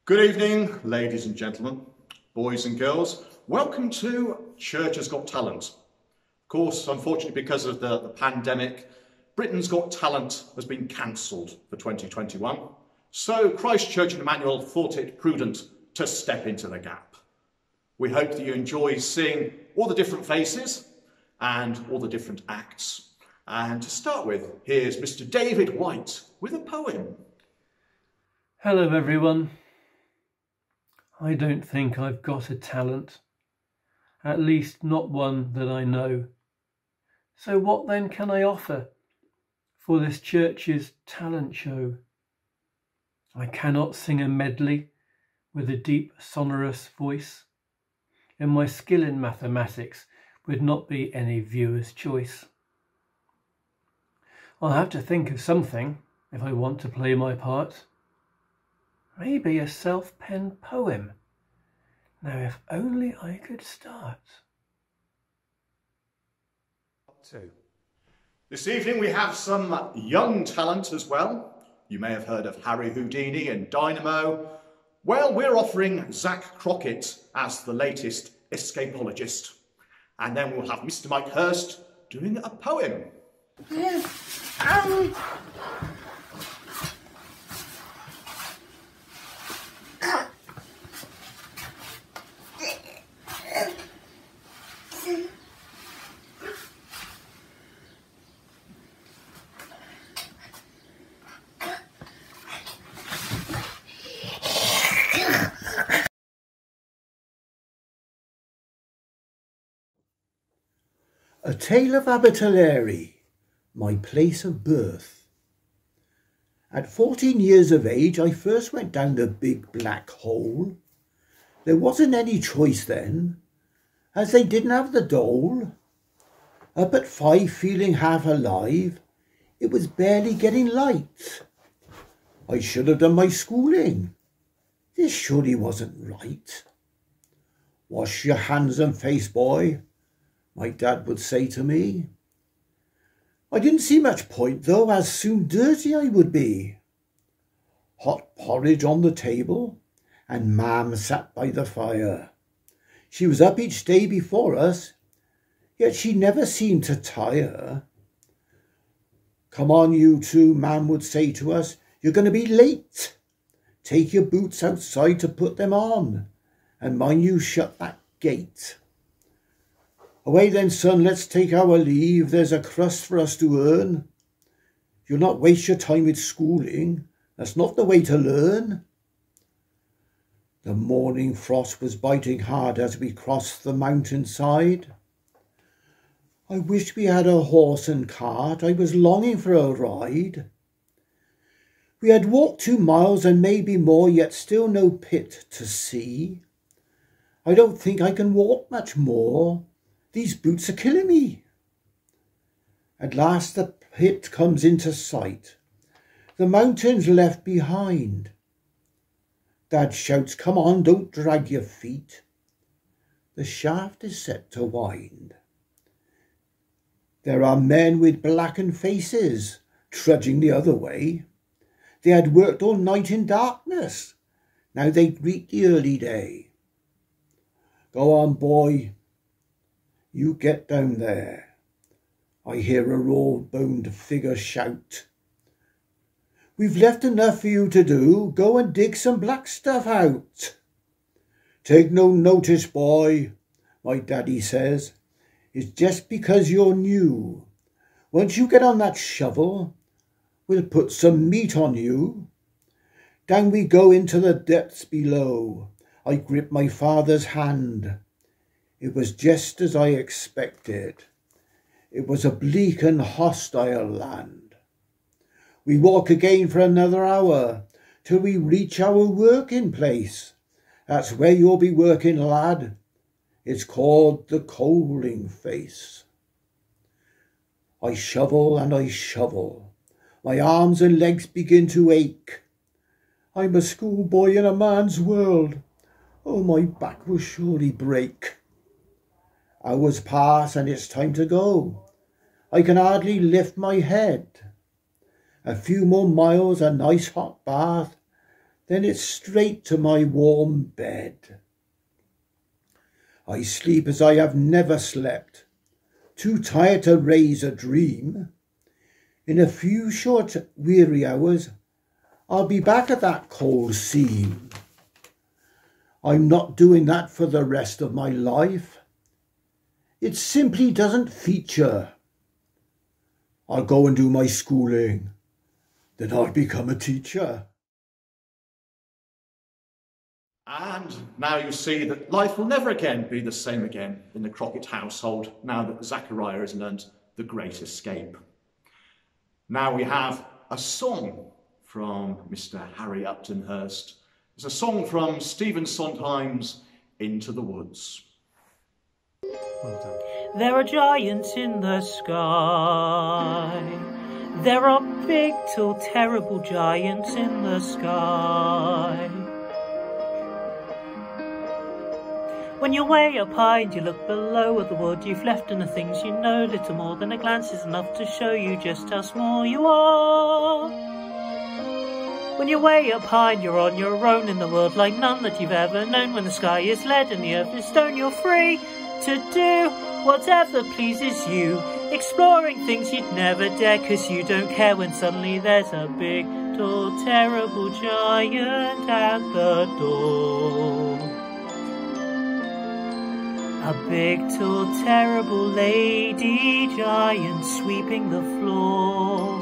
Good evening, ladies and gentlemen, boys and girls. Welcome to Church Has Got Talent. Of course, unfortunately, because of the pandemic, Britain's Got Talent has been cancelled for 2021. So Christ Church and Emmanuel thought it prudent to step into the gap. We hope that you enjoy seeing all the different faces and all the different acts. And to start with, here's Mr. David White with a poem. Hello everyone. I don't think I've got a talent, at least not one that I know. So what then can I offer for this church's talent show? I cannot sing a medley with a deep sonorous voice, and my skill in mathematics would not be any viewer's choice. I'll have to think of something if I want to play my part. Maybe a self-penned poem. Now, if only I could start. This evening we have some young talent as well. You may have heard of Harry Houdini and Dynamo. Well, we're offering Zach Crockett as the latest escapologist. And then we'll have Mr. Mike Hurst doing a poem. A Tale of Abertillery, my place of birth. At 14 years of age, I first went down the big black hole. There wasn't any choice then, as they didn't have the dole. Up at 5, feeling half alive, it was barely getting light. I should have done my schooling. This surely wasn't right. Wash your hands and face, boy, my dad would say to me. I didn't see much point, though, as soon dirty I would be. Hot porridge on the table, and Mam sat by the fire. She was up each day before us, yet she never seemed to tire. Come on, you two, Mam would say to us, you're going to be late. Take your boots outside to put them on, and mind you shut that gate. Away then, son, let's take our leave. There's a crust for us to earn. You'll not waste your time with schooling. That's not the way to learn. The morning frost was biting hard as we crossed the mountainside. I wished we had a horse and cart. I was longing for a ride. We had walked 2 miles and maybe more, yet still no pit to see. I don't think I can walk much more. These boots are killing me. At last the pit comes into sight. The mountains left behind. Dad shouts, come on, don't drag your feet. The shaft is set to wind. There are men with blackened faces trudging the other way. They had worked all night in darkness. Now they greet the early day. Go on, boy. You get down there. I hear a raw-boned figure shout. We've left enough for you to do. Go and dig some black stuff out. Take no notice, boy, my daddy says. It's just because you're new. Once you get on that shovel, we'll put some meat on you. Down we go into the depths below. I grip my father's hand. It was just as I expected. It was a bleak and hostile land. We walk again for another hour till we reach our working place. That's where you'll be working, lad. It's called the coaling face. I shovel and I shovel. My arms and legs begin to ache. I'm a schoolboy in a man's world. Oh, my back will surely break. Hours pass and it's time to go. I can hardly lift my head. A few more miles, a nice hot bath, then it's straight to my warm bed. I sleep as I have never slept, too tired to raise a dream. In a few short weary hours, I'll be back at that cold seam. I'm not doing that for the rest of my life. It simply doesn't feature. I'll go and do my schooling, then I'll become a teacher. And now you see that life will never again be the same again in the Crockett household, now that Zachariah has learned the great escape. Now we have a song from Mr. Harry Upton Hurst. It's a song from Stephen Sondheim's Into the Woods. Well done. There are giants in the sky. There are big, tall, terrible giants in the sky. When you're way up high and you look below at the wood you've left and the things you know, little more than a glance is enough to show you just how small you are. When you're way up high and you're on your own in the world like none that you've ever known, when the sky is lead and the earth is stone, you're free to do whatever pleases you, exploring things you'd never dare, 'cause you don't care when suddenly there's a big, tall, terrible giant at the door. A big, tall, terrible lady giant sweeping the floor.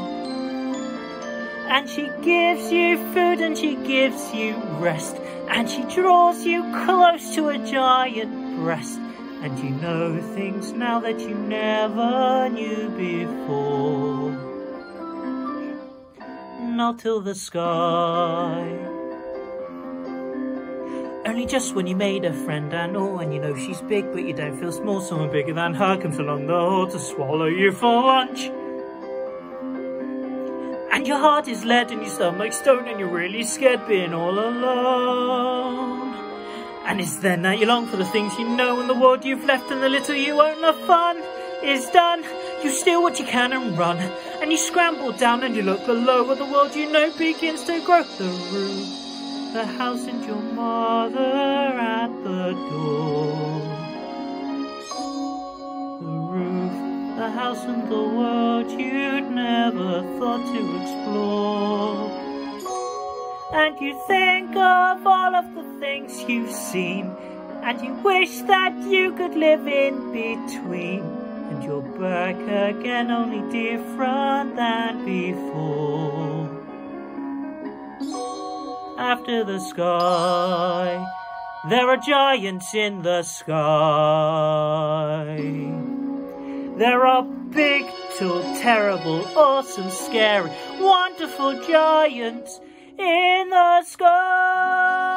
And she gives you food and she gives you rest, and she draws you close to a giant breast. And you know things now that you never knew before. Not till the sky. Only just when you made a friend and all, and you know she's big but you don't feel small, someone bigger than her comes along the hall to swallow you for lunch. And your heart is lead and your stomach's stone and you're really scared being all alone. And it's then that you long for the things you know and the world you've left and the little you own. The fun is done. You steal what you can and run, and you scramble down and you look below where the world you know begins to grow. The roof, the house and your mother at the door. The roof, the house and the world you'd never thought to explore. And you think of all of the things you've seen, and you wish that you could live in between. And you're back again, only different than before. After the sky, there are giants in the sky. There are big, tall, terrible, awesome, scary, wonderful giants in the sky.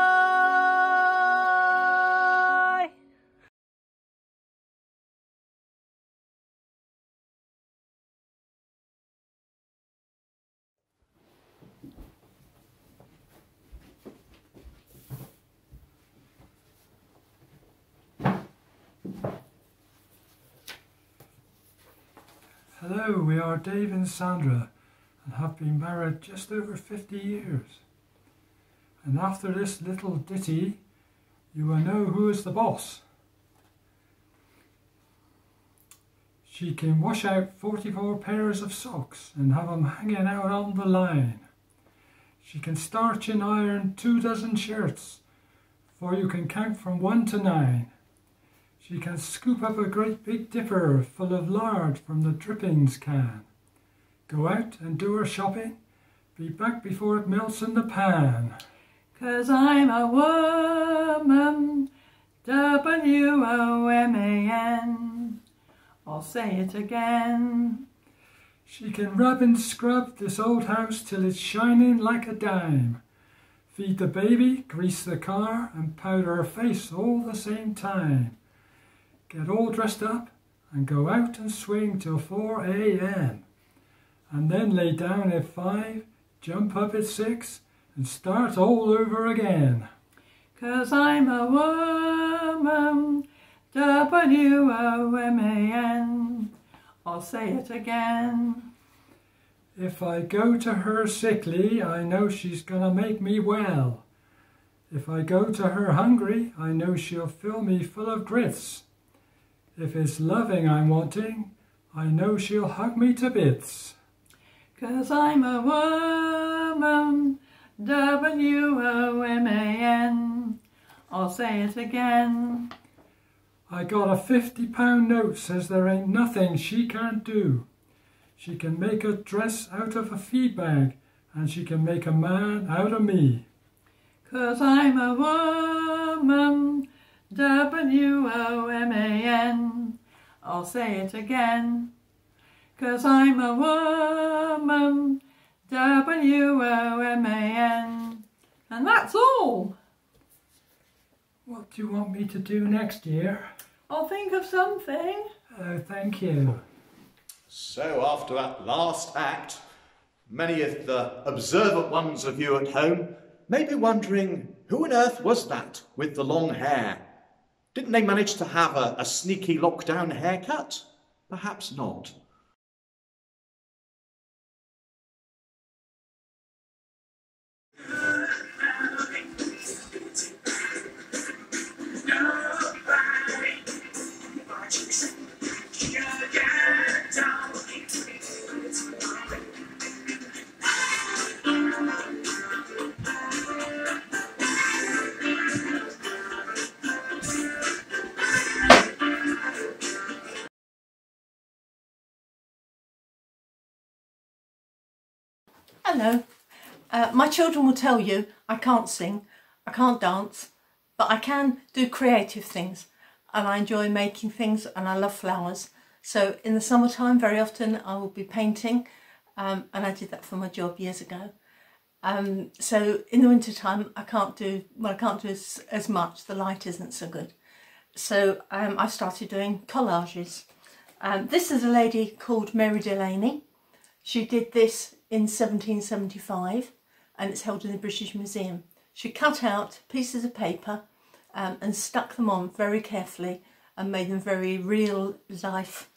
Hello, we are Dave and Sandra and have been married just over 50 years. And after this little ditty, you will know who is the boss. She can wash out 44 pairs of socks and have them hanging out on the line. She can starch and iron 24 shirts, for you can count from 1 to 9. She can scoop up a great big dipper full of lard from the drippings can. Go out and do her shopping, be back before it melts in the pan. 'Cause I'm a woman, W-O-M-A-N. I'll say it again. She can rub and scrub this old house till it's shining like a dime. Feed the baby, grease the car, and powder her face all the same time. Get all dressed up and go out and swing till 4 a.m. And then lay down at 5, jump up at 6, and start all over again. 'Cause I'm a woman, W-O-M-A-N. I'll say it again. If I go to her sickly, I know she's gonna make me well. If I go to her hungry, I know she'll fill me full of grits. If it's loving I'm wanting, I know she'll hug me to bits. 'Cause I'm a woman, W-O-M-A-N. I'll say it again. I got a £50 note, says there ain't nothing she can't do. She can make a dress out of a feed bag, and she can make a man out of me. 'Cause I'm a woman, W-O-M-A-N. I'll say it again. 'Cause I'm a woman, W-O-M-A-N. And that's all. What do you want me to do next year? I'll think of something. Oh, thank you. So after that last act, many of the observant ones of you at home may be wondering, who on earth was that with the long hair? Didn't they manage to have a sneaky lockdown haircut? Perhaps not. Hello. My children will tell you I can't sing, I can't dance, but I can do creative things, and I enjoy making things, and I love flowers. So in the summertime, very often I will be painting, and I did that for my job years ago. So in the wintertime I can't do as much, the light isn't so good. So I started doing collages. This is a lady called Mary Delaney. She did this in 1775 and it's held in the British Museum. She cut out pieces of paper and stuck them on very carefully and made them very real life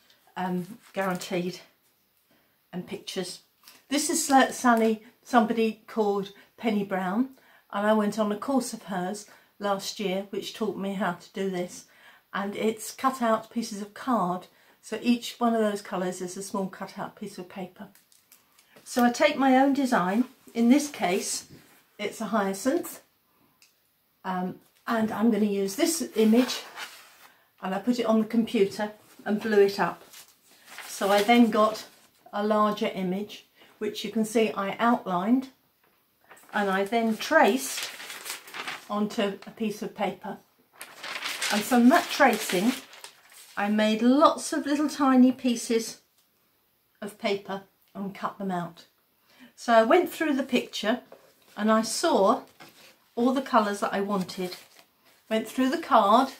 guaranteed and pictures. This is somebody called Penny Brown, and I went on a course of hers last year which taught me how to do this, and it's cut out pieces of card, so each one of those colours is a small cut out piece of paper. So I take my own design. In this case it's a hyacinth, and I'm going to use this image, and I put it on the computer and blew it up. So I then got a larger image which you can see I outlined, and I then traced onto a piece of paper. And from that tracing I made lots of little tiny pieces of paper and cut them out. So I went through the picture and I saw all the colours that I wanted, went through the card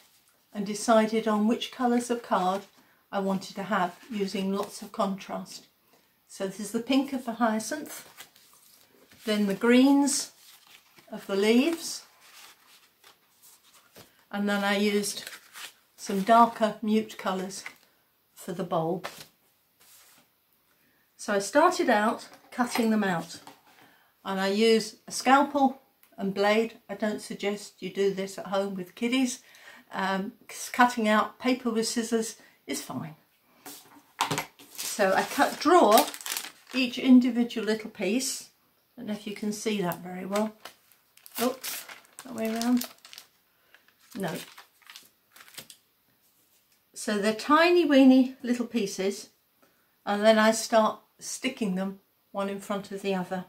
and decided on which colours of card I wanted to have using lots of contrast. So this is the pink of the hyacinth, then the greens of the leaves, and then I used some darker mute colours for the bulb. So I started out cutting them out, and I use a scalpel and blade. I don't suggest you do this at home with kiddies. Cutting out paper with scissors is fine. So I draw each individual little piece. I don't know if you can see that very well. Oops, that way around. No. So they're tiny weeny little pieces, and then I start sticking them one in front of the other.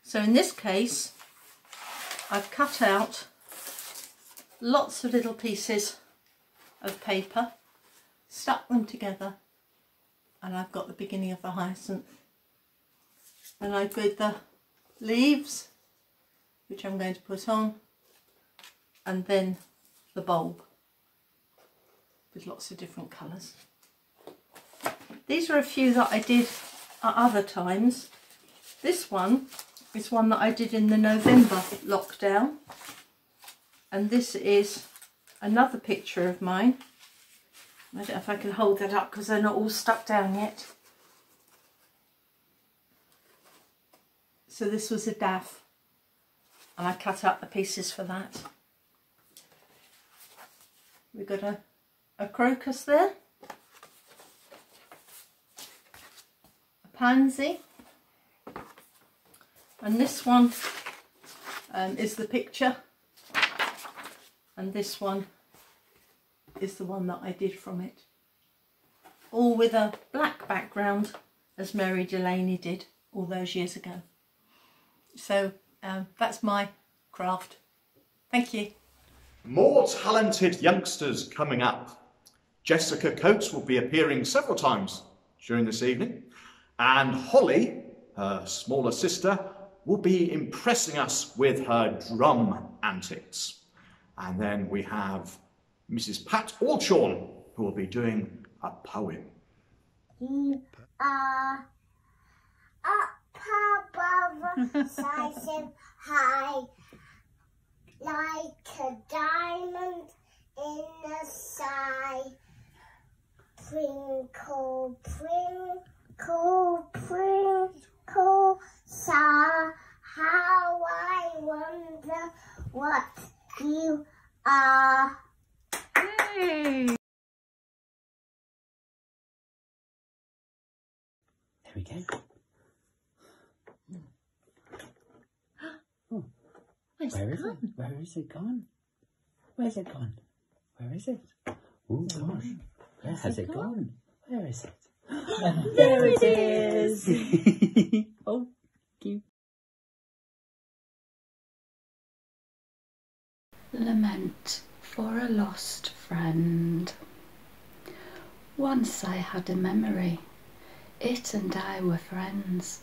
So in this case I've cut out lots of little pieces of paper, stuck them together, and I've got the beginning of the hyacinth. And I did the leaves, which I'm going to put on, and then the bulb with lots of different colours. These are a few that I did at other times. This one is one that I did in the November lockdown, and this is another picture of mine. I don't know if I can hold that up because they're not all stuck down yet. So this was a daff, and I cut out the pieces for that. We've got a crocus there, a pansy, and this one is the picture, and this one is the one that I did from it. All with a black background, as Mary Delaney did all those years ago. So that's my craft. Thank you. More talented youngsters coming up. Jessica Coates will be appearing several times during this evening, and Holly, her smaller sister, will be impressing us with her drum antics. And then we have Mrs. Pat Alchorn, who will be doing a poem. You are up above, rising high, like a diamond in the sky. Twinkle, twinkle, twinkle, star, how I wonder what you are. Yay! There we go. Oh, where is it? Where is it gone? Where's it gone? Where is it? Oh gosh, where has it gone? Where is it? There it is. Oh, cute. Lament for a lost friend. Once I had a memory. It and I were friends.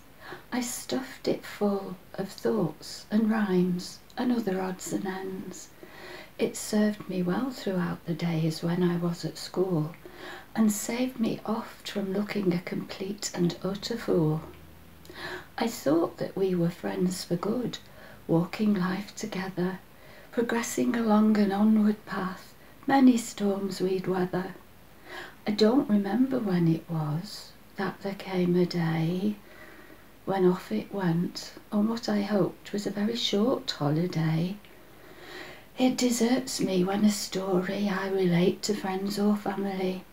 I stuffed it full of thoughts and rhymes and other odds and ends. It served me well throughout the days when I was at school, and saved me oft from looking a complete and utter fool. I thought that we were friends for good, walking life together, progressing along an onward path, many storms we'd weather. I don't remember when it was that there came a day when off it went on what I hoped was a very short holiday. It deserts me when a story I relate to friends or family,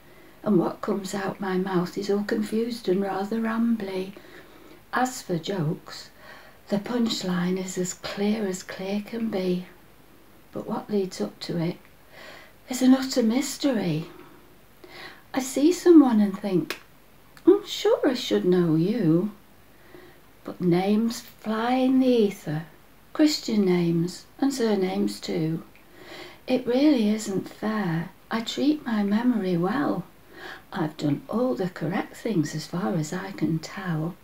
and what comes out my mouth is all confused and rather rambly. As for jokes, the punchline is as clear can be, but what leads up to it is an utter mystery. I see someone and think, I'm sure I should know you. But names fly in the ether, Christian names and surnames too. It really isn't fair. I treat my memory well. I've done all the correct things as far as I can tell.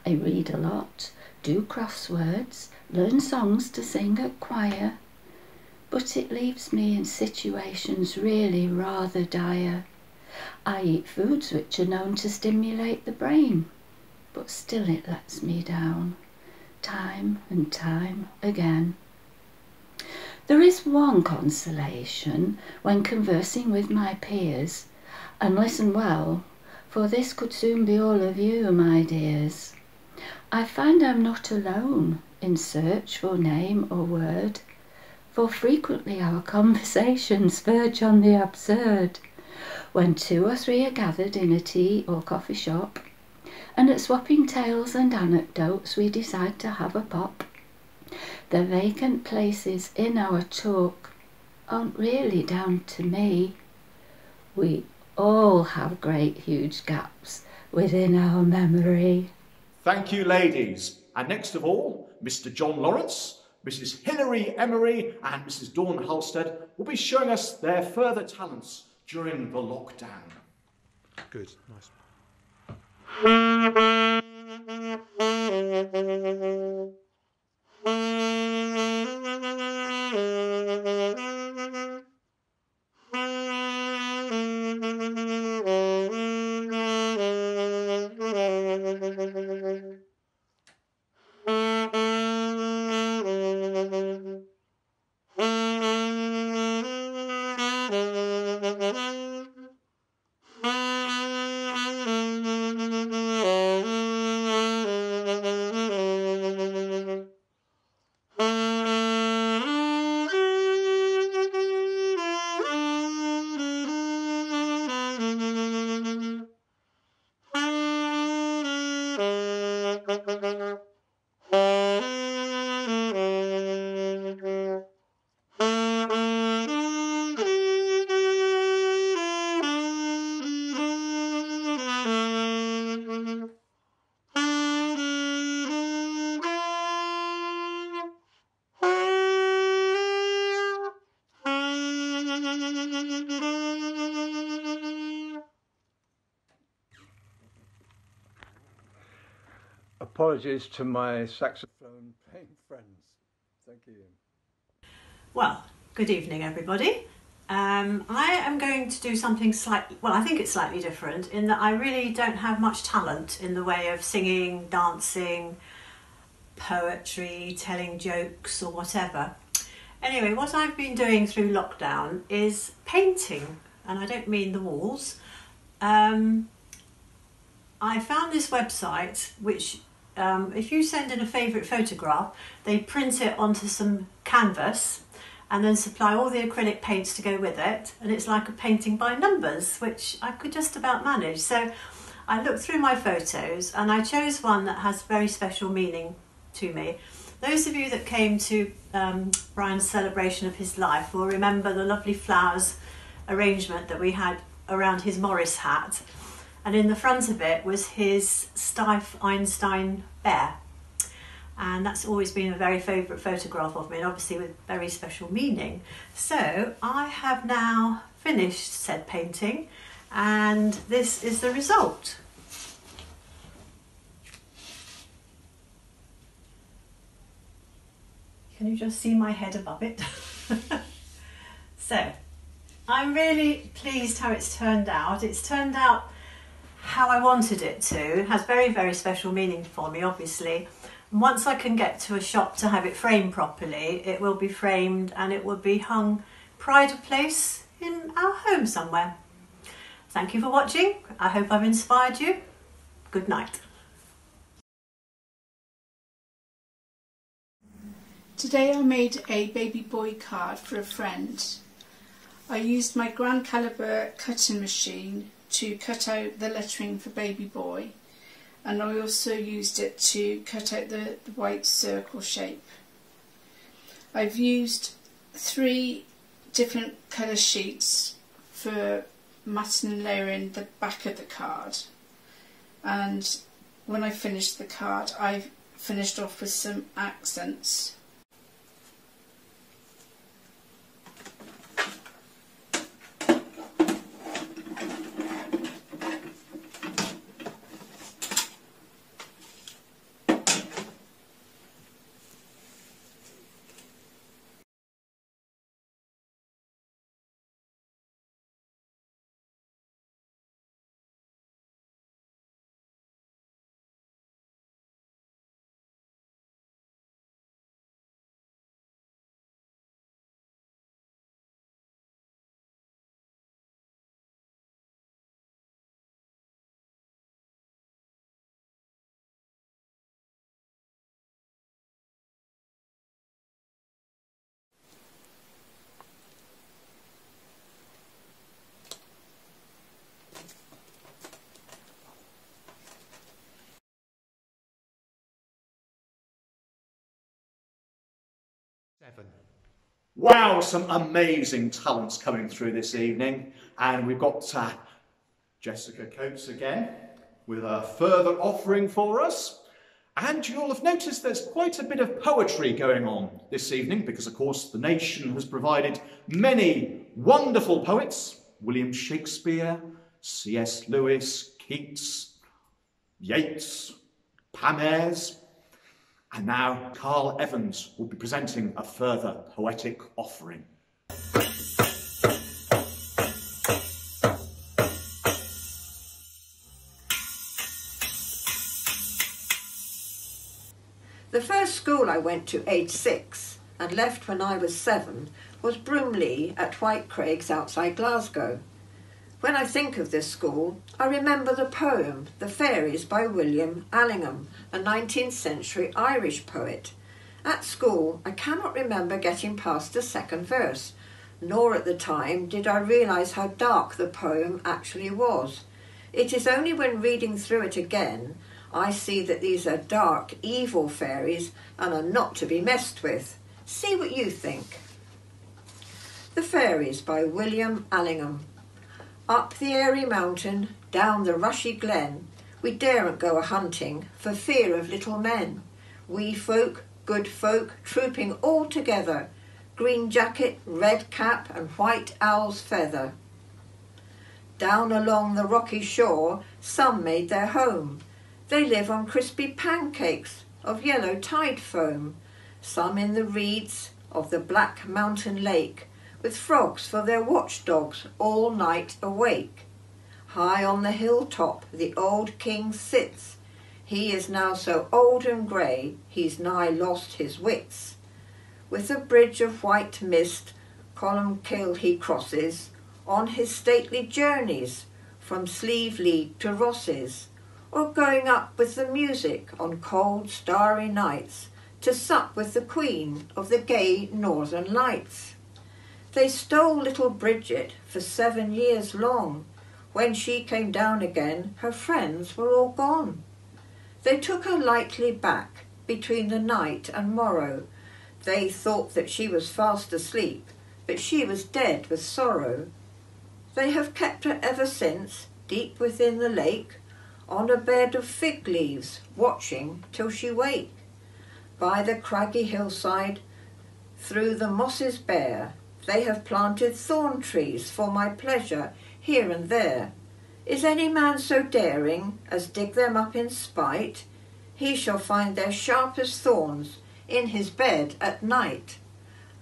I read a lot, do crosswords, learn songs to sing at choir. But it leaves me in situations really rather dire. I eat foods which are known to stimulate the brain, but still it lets me down, time and time again. There is one consolation when conversing with my peers, and listen well, for this could soon be all of you, my dears. I find I'm not alone in search for name or word, for frequently our conversations verge on the absurd. When 2 or 3 are gathered in a tea or coffee shop, and at swapping tales and anecdotes we decide to have a pop, the vacant places in our talk aren't really down to me. We all have great huge gaps within our memory. Thank you, ladies. And next of all, Mr. John Lawrence, Mrs. Hilary Emery and Mrs. Dawn Halstead will be showing us their further talents during the lockdown. Good, nice. apologies to my saxophone playing friends. Thank you. Well, good evening everybody. I am going to do something slightly, well, I think it's slightly different in that I really don't have much talent in the way of singing, dancing, poetry, telling jokes or whatever. Anyway, what I've been doing through lockdown is painting, and I don't mean the walls. I found this website which if you send in a favourite photograph, they print it onto some canvas and then supply all the acrylic paints to go with it, and it's like a painting by numbers, which I could just about manage. So I looked through my photos and I chose one that has very special meaning to me. Those of you that came to Brian's celebration of his life will remember the lovely flowers arrangement that we had around his Morris hat, and in the front of it was his Steiff Einstein bear. And that's always been a very favourite photograph of me, and obviously with very special meaning. So I have now finished said painting, and this is the result. Can you just see my head above it? So I'm really pleased how it's turned out. It's turned out how I wanted it to. It has very, very special meaning for me, obviously. Once I can get to a shop to have it framed properly, it will be framed and it will be hung pride of place in our home somewhere. Thank you for watching. I hope I've inspired you. Good night. Today I made a baby boy card for a friend. I used my Grand Caliber cutting machine to cut out the lettering for baby boy, and I also used it to cut out the white circle shape. I've used 3 different colour sheets for matting and layering the back of the card, and when I finished the card I finished off with some accents. Wow, some amazing talents coming through this evening, and we've got Jessica Coates again with a further offering for us. And you'll have noticed there's quite a bit of poetry going on this evening because, of course, the nation has provided many wonderful poets: William Shakespeare, C.S. Lewis, Keats, Yeats, Pam Ayres. And now Carl Evans will be presenting a further poetic offering. The first school I went to aged 6 and left when I was 7 was Broomley at Whitecraigs outside Glasgow. When I think of this school, I remember the poem The Fairies by William Allingham, a 19th century Irish poet. At school, I cannot remember getting past the second verse, nor at the time did I realise how dark the poem actually was. It is only when reading through it again I see that these are dark, evil fairies and are not to be messed with. See what you think. The Fairies by William Allingham. Up the airy mountain, down the rushy glen, we daren't go a-hunting for fear of little men. Wee folk, good folk, trooping all together, green jacket, red cap and white owl's feather. Down along the rocky shore, some made their home. They live on crispy pancakes of yellow tide foam, some in the reeds of the black mountain lake, with frogs for their watchdogs all night awake. High on the hilltop the old king sits. He is now so old and grey, he's nigh lost his wits. With a bridge of white mist Columkill he crosses, on his stately journeys from Sleeveleague to Rosses, or going up with the music on cold starry nights to sup with the Queen of the gay Northern Lights. They stole little Bridget for 7 years long. When she came down again, her friends were all gone. They took her lightly back between the night and morrow. They thought that she was fast asleep, but she was dead with sorrow. They have kept her ever since, deep within the lake, on a bed of fig leaves, watching till she wake. By the craggy hillside, through the mosses bare, they have planted thorn trees for my pleasure here and there. Is any man so daring as dig them up in spite? He shall find their sharpest thorns in his bed at night.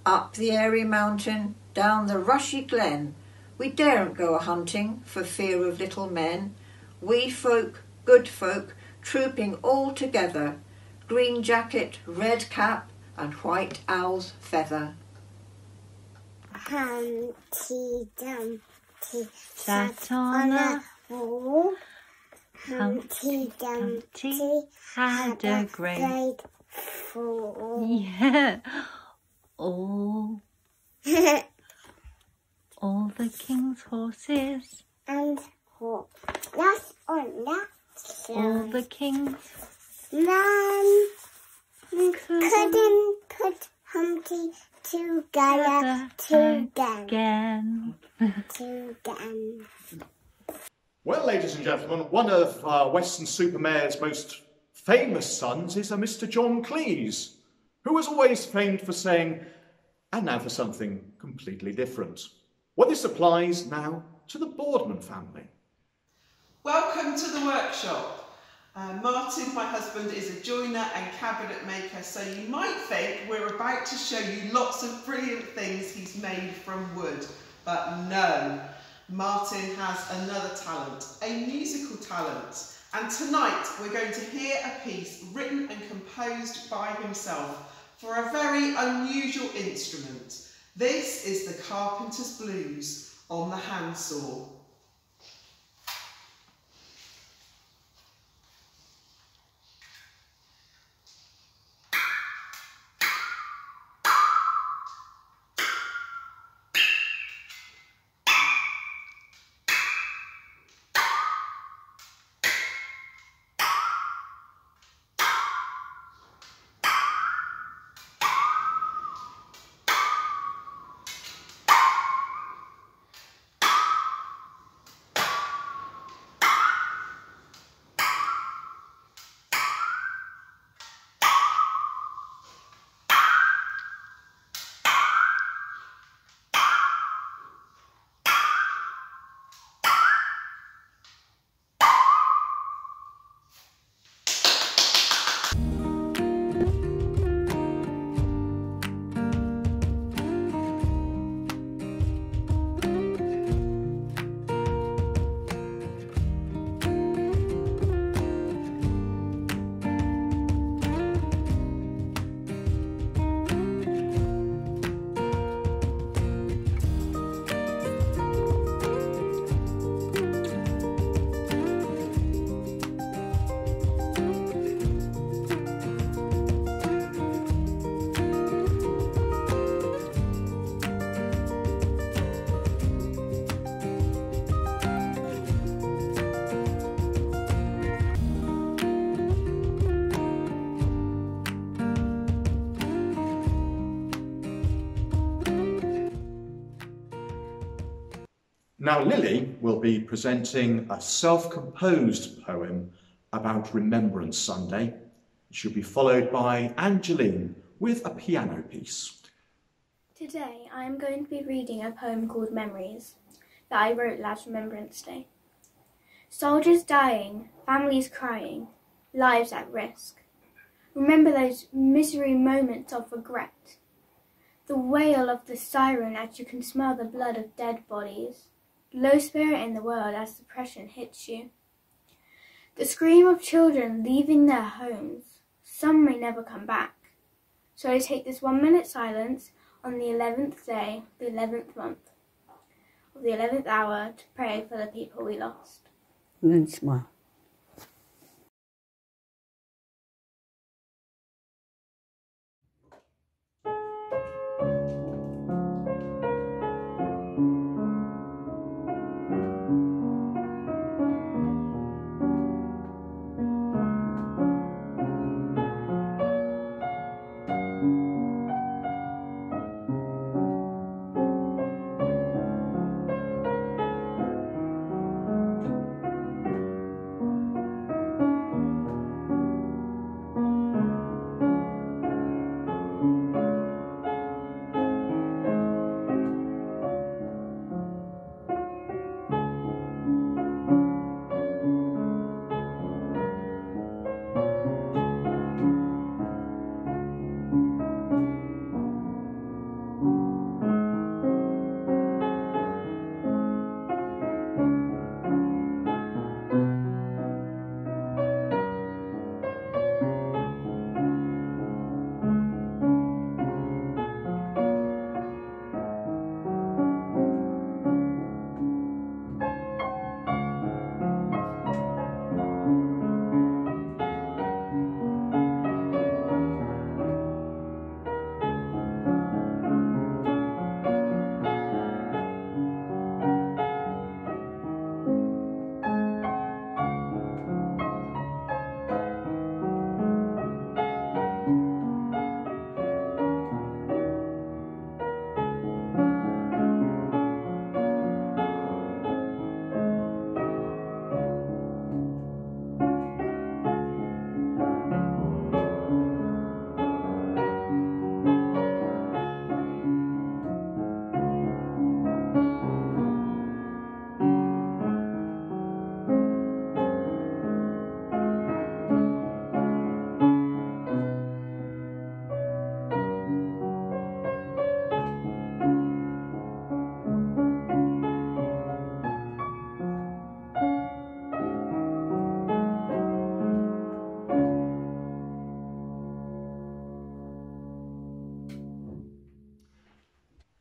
Up the airy mountain, down the rushy glen, we daren't go a-hunting for fear of little men. We folk, good folk, trooping all together, green jacket, red cap, and white owl's feather. Humpty Dumpty Sat on a wall. Humpty Dumpty had a great fall. Yeah. All the king's horses And what? That's on that. all the king's Man couldn't put Humpty together again. Well, ladies and gentlemen, one of Weston-super-Mare's most famous sons is a Mr. John Cleese, who was always famed for saying, and now for something completely different. Well, this applies now to the Boardman family. Welcome to the workshop. Martin, my husband, is a joiner and cabinet maker, so you might think we're about to show you lots of brilliant things he's made from wood. But no, Martin has another talent, a musical talent. And tonight we're going to hear a piece written and composed by himself for a very unusual instrument. This is the Carpenter's Blues on the handsaw. Now Lily will be presenting a self-composed poem about Remembrance Sunday. She'll be followed by Angeline with a piano piece. Today I am going to be reading a poem called Memories that I wrote last Remembrance Day. Soldiers dying, families crying, lives at risk. Remember those misery moments of regret. The wail of the siren as you can smell the blood of dead bodies. Low spirit in the world as depression hits you. The scream of children leaving their homes. Some may never come back. So I take this 1 minute silence on the 11th day, the 11th month, of the 11th hour to pray for the people we lost. And then smile.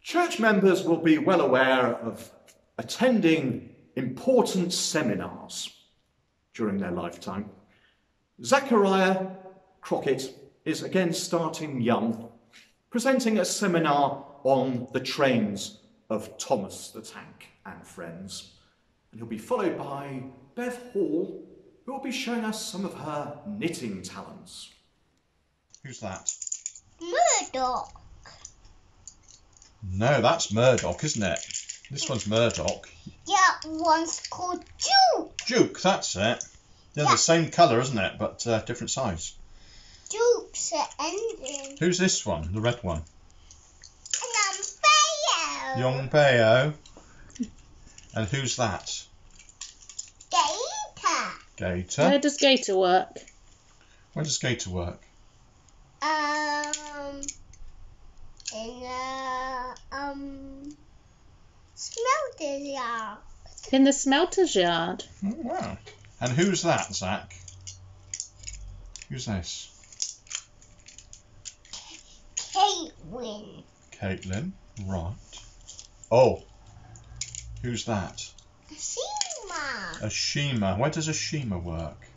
Church members will be well aware of attending important seminars during their lifetime. Zachariah Crockett is again starting young, presenting a seminar on the trains of Thomas the Tank and Friends. And he'll be followed by Bev Hall, who will be showing us some of her knitting talents. Who's that? Murdoch. No, that's Murdoch, isn't it? This one's Murdoch. That one's called Duke. Duke, that's it. They're the same colour, isn't it? But different size. Duke's the engine. Who's this one? The red one? Young Peo. And who's that? Gator. Gator. Where does Gator work? Where does Gator work? In smelter's yard. In the smelter's yard. Oh, wow. And who's that, Zach? Who's this? Caitlin. Caitlin, right. Oh, who's that? Ashima. Ashima. Where does Ashima work?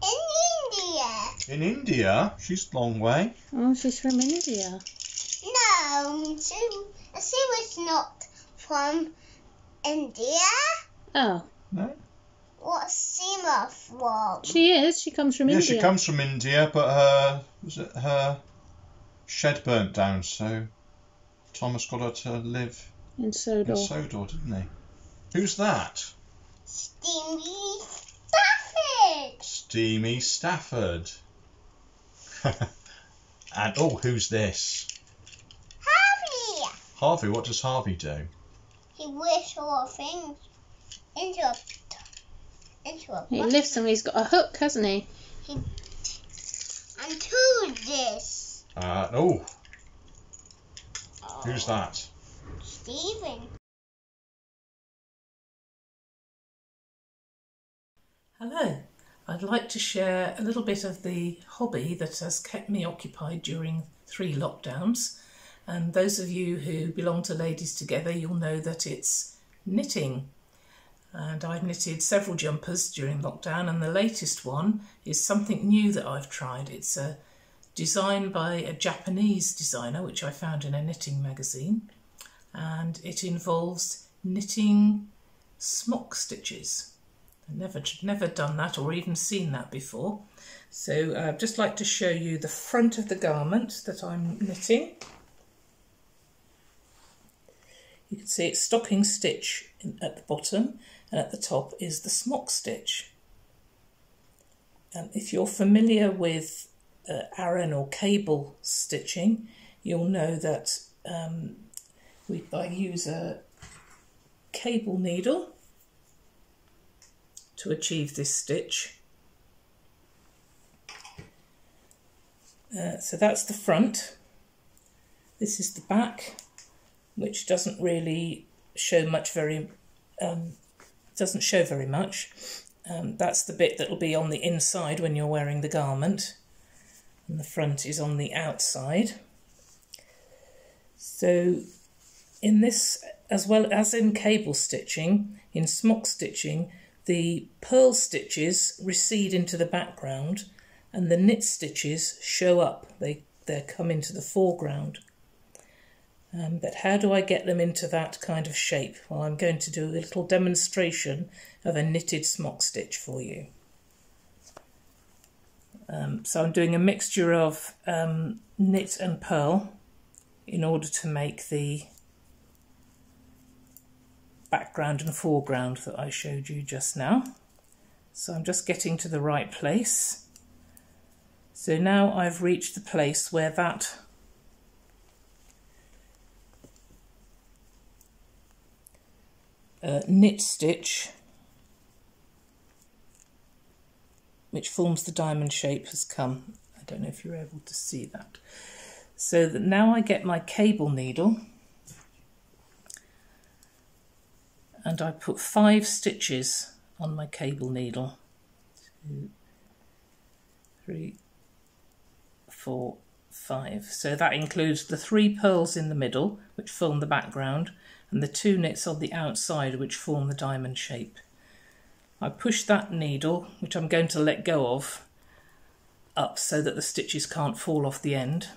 In India. In India? She's a long way. Oh, she's from India. No, she was not from India. Oh. No? What's Seema from? She is. She comes from Yeah, India. she comes from India, but her shed burnt down, so Thomas got her to live in Sodor. In Sodor, didn't he? Who's that? Steamy Stafford. Steamy Stafford. And oh, who's this? Harvey. Harvey. What does Harvey do? He whistles things into a He lifts them. He's got a hook, hasn't he? And to this. No. Who's that? Stephen. Hello. I'd like to share a little bit of the hobby that has kept me occupied during 3 lockdowns. And those of you who belong to Ladies Together, you'll know that it's knitting. And I've knitted several jumpers during lockdown, and the latest one is something new that I've tried. It's a design by a Japanese designer, which I found in a knitting magazine, and it involves knitting smock stitches. I've never done that or even seen that before. So I'd just like to show you the front of the garment that I'm knitting. You can see it's stocking stitch at the bottom, and at the top is the smock stitch. If you're familiar with Aran or cable stitching, you'll know that I use a cable needle to achieve this stitch. So that's the front. This is the back, which doesn't really show much doesn't show very much. That's the bit that will be on the inside when you're wearing the garment, and the front is on the outside. So in this, as well as in cable stitching, in smock stitching, the purl stitches recede into the background and the knit stitches show up. They come into the foreground. But how do I get them into that kind of shape? Well, I'm going to do a little demonstration of a knitted smock stitch for you. So I'm doing a mixture of knit and purl in order to make the background and foreground that I showed you just now. So I'm just getting to the right place. So now I've reached the place where that knit stitch, which forms the diamond shape, has come. I don't know if you're able to see that. So that now I get my cable needle and I put 5 stitches on my cable needle. 2, 3, 4, 5. So that includes the 3 purls in the middle, which form the background, and the 2 knits on the outside, which form the diamond shape. I push that needle, which I'm going to let go of, up so that the stitches can't fall off the end.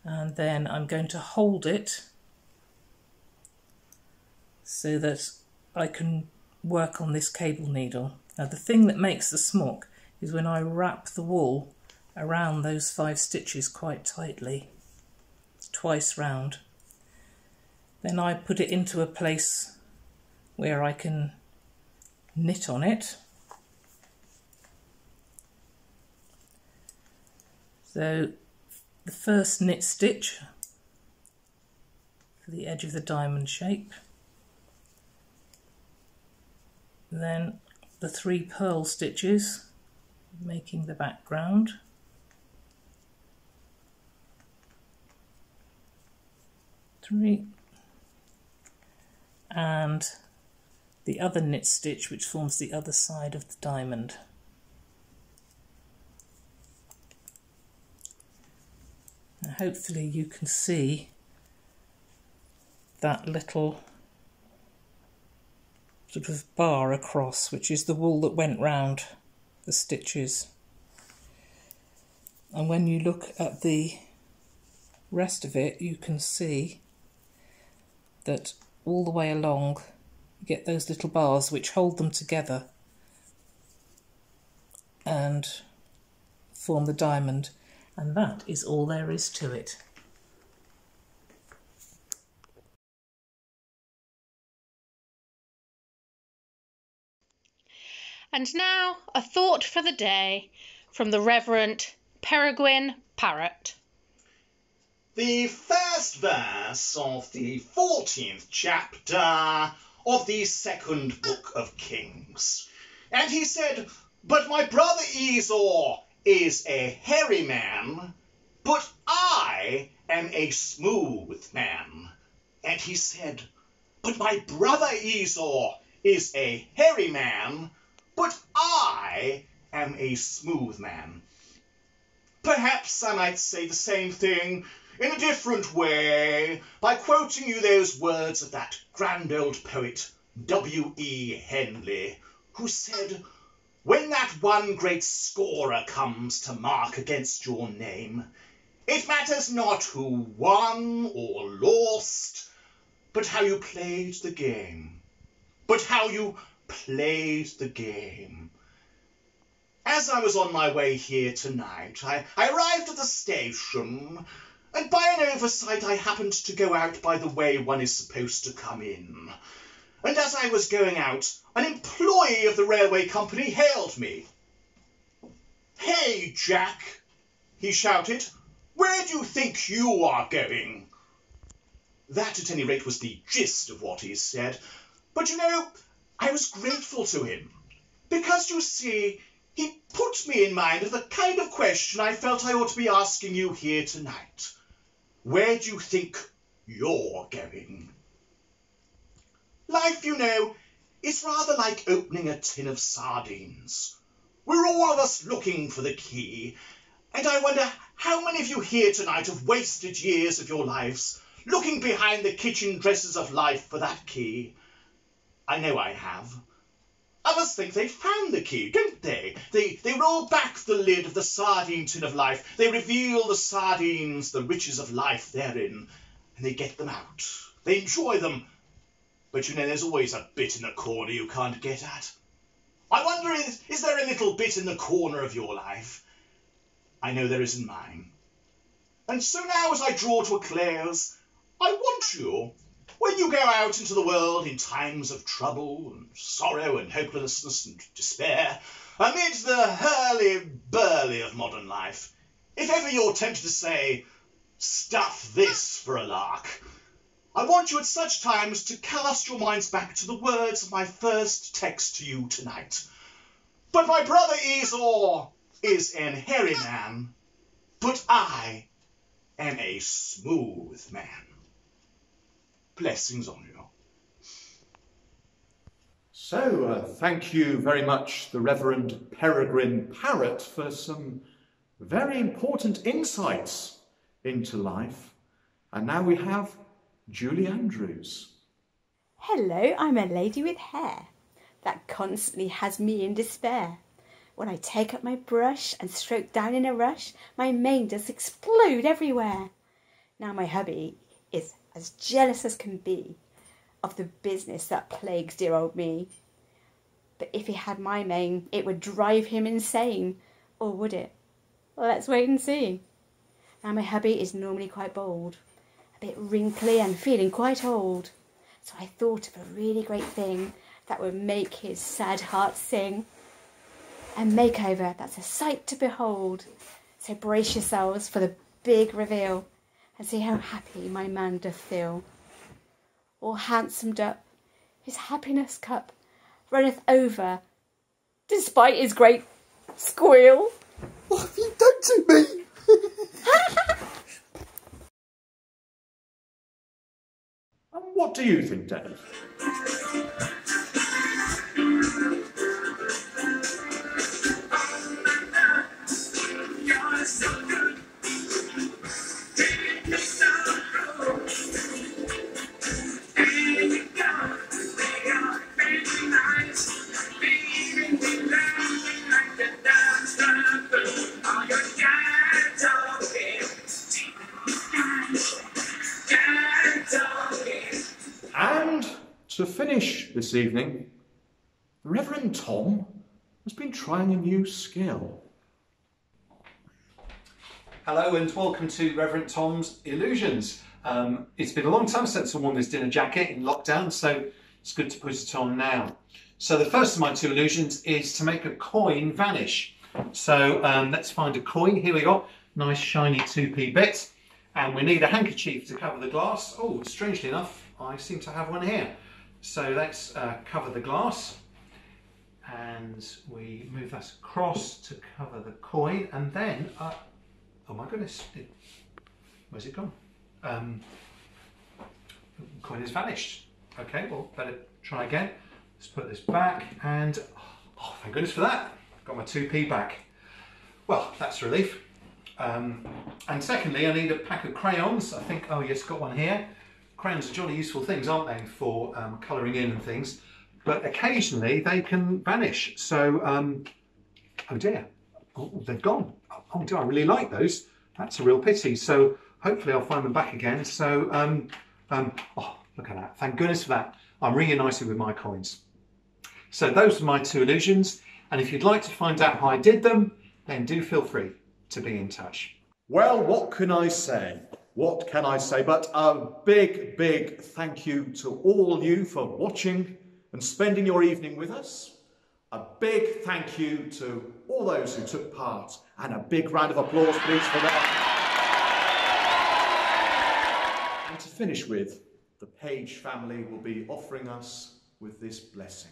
And then I'm going to hold it so that I can work on this cable needle. Now the thing that makes the smock is when I wrap the wool around those 5 stitches quite tightly, twice round. Then I put it into a place where I can knit on it. So the first knit stitch for the edge of the diamond shape, then the 3 purl stitches making the background, and the other knit stitch which forms the other side of the diamond. Now hopefully you can see that little sort of bar across, which is the wool that went round the stitches. And when you look at the rest of it, you can see that all the way along you get those little bars which hold them together and form the diamond, and that is all there is to it. And now a thought for the day from the Reverend Peregrine Parrott. The first verse of the 14th chapter of the second book of Kings. And he said, "But my brother Esau is a hairy man, but I am a smooth man." And he said, "But my brother Esau is a hairy man, but I am a smooth man." Perhaps I might say the same thing in a different way by quoting you those words of that grand old poet W.E. Henley, who said, "When that one great scorer comes to mark against your name, it matters not who won or lost, but how you played the game. But how you played the game." As I was on my way here tonight, I arrived at the station, and by an oversight I happened to go out by the way one is supposed to come in. And as I was going out, an employee of the railway company hailed me. "Hey, Jack," he shouted, "where do you think you are going?" That, at any rate, was the gist of what he said. But, you know, I was grateful to him, because, you see, he put me in mind of the kind of question I felt I ought to be asking you here tonight. Where do you think you're going? Life, you know, is rather like opening a tin of sardines. We're all of us looking for the key, and I wonder how many of you here tonight have wasted years of your lives looking behind the kitchen dresses of life for that key. I know I have. Others think they've found the key, don't they? They roll back the lid of the sardine tin of life, they reveal the sardines, the riches of life therein, and they get them out. They enjoy them. But you know, there's always a bit in the corner you can't get at. I wonder, is there a little bit in the corner of your life? I know there is in mine. And so now, as I draw to a close, I want you, when you go out into the world in times of trouble and sorrow and hopelessness and despair, amid the hurly-burly of modern life, if ever you're tempted to say, "Stuff this for a lark," I want you at such times to cast your minds back to the words of my first text to you tonight. "But my brother Esau is an hairy man, but I am a smooth man." Blessings on you. So, thank you very much, the Reverend Peregrine Parrott, for some very important insights into life. And now we have Julie Andrews. Hello, I'm a lady with hair that constantly has me in despair. When I take up my brush and stroke down in a rush, my mane does explode everywhere. Now my hubby is as jealous as can be of the business that plagues dear old me. But if he had my mane, it would drive him insane. Or would it? Well, let's wait and see. Now my hubby is normally quite bold, a bit wrinkly and feeling quite old. So I thought of a really great thing that would make his sad heart sing. A makeover that's a sight to behold. So brace yourselves for the big reveal and see how happy my man doth feel. All handsomed up, his happiness cup runneth over, despite his great squeal. What have you done to me? And what do you think, Dave? And to finish this evening, the Reverend Tom has been trying a new skill. Hello and welcome to Reverend Tom's Illusions. It's been a long time since I worn this dinner jacket in lockdown, so it's good to put it on now. So the first of my two illusions is to make a coin vanish. So let's find a coin. Here we go, nice shiny 2p bit. And we need a handkerchief to cover the glass. Oh, strangely enough, I seem to have one here. So let's cover the glass, and we move that across to cover the coin, and then, oh my goodness, where's it gone? Coin has vanished. Okay, well, better try again. Let's put this back, and oh, thank goodness for that. Got my 2p back. Well, that's a relief. And secondly, I need a pack of crayons. I think, oh yes, got one here. Crayons are jolly useful things, aren't they, for colouring in and things. But occasionally they can vanish. So, oh dear, oh, they've gone. Oh dear, I really like those. That's a real pity. So hopefully I'll find them back again. So, oh, look at that. Thank goodness for that. I'm reunited with my coins. So those are my 2 illusions. And if you'd like to find out how I did them, then do feel free to be in touch. Well, what can I say? What can I say but a big, big thank you to all you for watching and spending your evening with us. A big thank you to all those who took part, and a big round of applause please for that. And to finish with, the Page family will be offering us with this blessing.